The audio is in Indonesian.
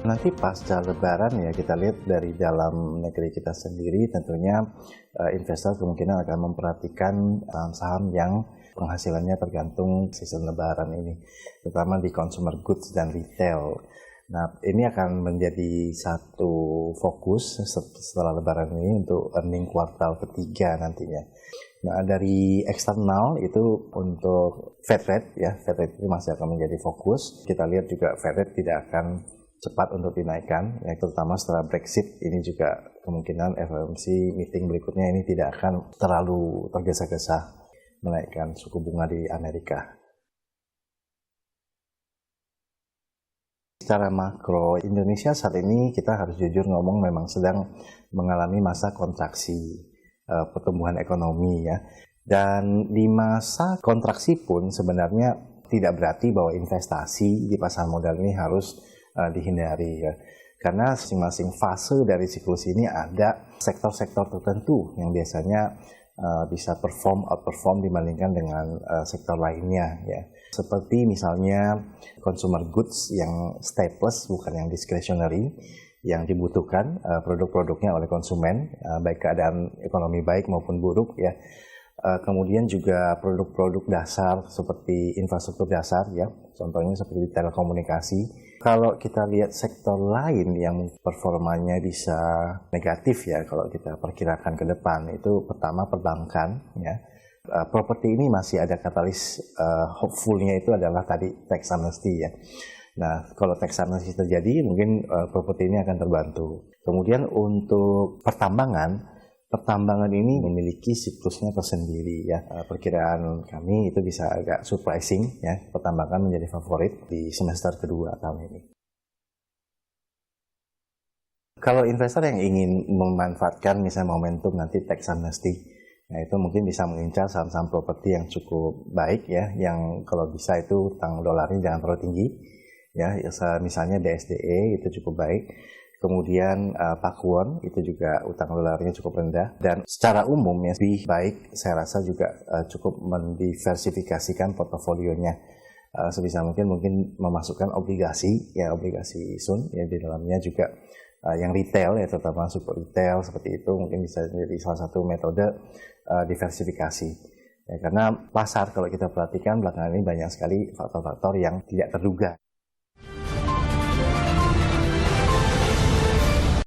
Nanti pasca Lebaran ya kita lihat dari dalam negeri kita sendiri tentunya investor kemungkinan akan memperhatikan saham yang penghasilannya tergantung season Lebaran ini, terutama di consumer goods dan retail. Nah, ini akan menjadi satu fokus setelah Lebaran ini untuk earning kuartal ketiga nantinya. Nah, dari eksternal itu untuk Fed rate ya, Fed rate itu masih akan menjadi fokus. Kita lihat juga Fed rate tidak akan cepat untuk dinaikkan, ya, terutama setelah Brexit. Ini juga kemungkinan FOMC meeting berikutnya ini tidak akan terlalu tergesa-gesa menaikkan suku bunga di Amerika. Secara makro, Indonesia saat ini kita harus jujur ngomong memang sedang mengalami masa kontraksi pertumbuhan ekonomi ya. Dan di masa kontraksi pun sebenarnya tidak berarti bahwa investasi di pasar modal ini harus dihindari ya. Karena masing-masing fase dari siklus ini ada sektor-sektor tertentu yang biasanya bisa outperform dibandingkan dengan sektor lainnya ya. Seperti misalnya consumer goods yang staples bukan yang discretionary, yang dibutuhkan produk-produknya oleh konsumen, baik keadaan ekonomi baik maupun buruk ya. Kemudian juga produk-produk dasar seperti infrastruktur dasar ya, contohnya seperti telekomunikasi. Kalau kita lihat sektor lain yang performanya bisa negatif ya, kalau kita perkirakan ke depan, itu pertama perbankan ya. Properti ini masih ada katalis hopeful-nya itu adalah tadi tax amnesty ya. Nah, kalau tax amnesty terjadi, mungkin properti ini akan terbantu. Kemudian untuk pertambangan ini memiliki siklusnya tersendiri ya. Perkiraan kami itu bisa agak surprising ya, pertambangan menjadi favorit di semester kedua tahun ini. Kalau investor yang ingin memanfaatkan misalnya momentum nanti tax amnesty, nah itu mungkin bisa mengincar saham-saham properti yang cukup baik ya, yang kalau bisa itu utang dolarnya jangan terlalu tinggi ya, misalnya DSDE itu cukup baik. Kemudian Pakuwon itu juga utang dolarnya cukup rendah, dan secara umum ya lebih baik saya rasa juga cukup mendiversifikasikan portofolionya sebisa mungkin memasukkan obligasi sun ya, di dalamnya juga yang retail ya, terutama super retail seperti itu mungkin bisa menjadi salah satu metode diversifikasi ya, karena pasar kalau kita perhatikan belakangan ini banyak sekali faktor-faktor yang tidak terduga.